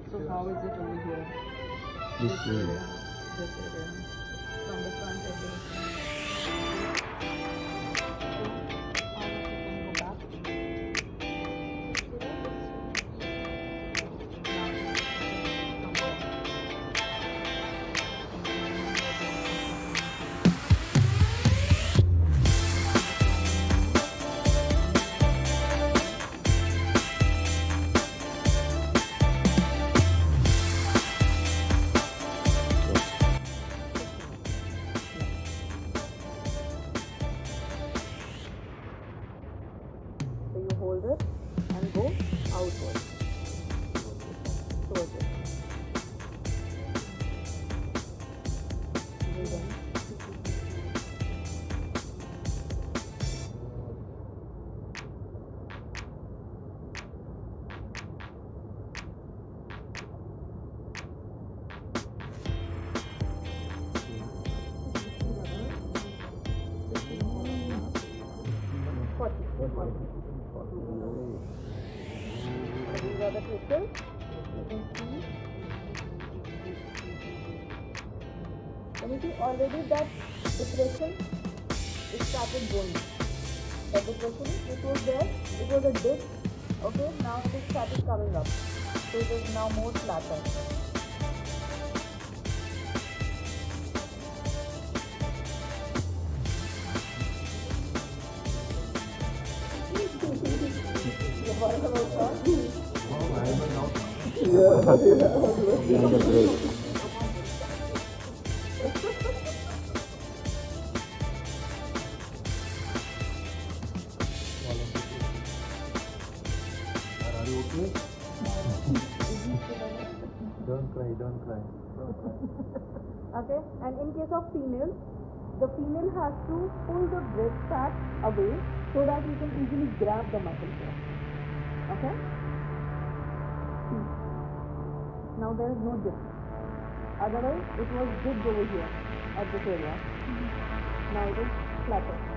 So how is it over here? This way. This area. From the front elevation. How much you can go back? So you hold it and go outward towards it. Breathe in. So these are the crystals. Can you see already that depression it started going. That depression which was there, it was a dip. Okay, now it started coming up. So it is now more flatter. Are you okay? Don't cry, don't cry. Okay, and in case of female, the female has to pull the breast fat away so that you can easily grab the muscle here. Okay? See. Now there is no dip. Otherwise, it was dipped over here at this area. Now it is flatter.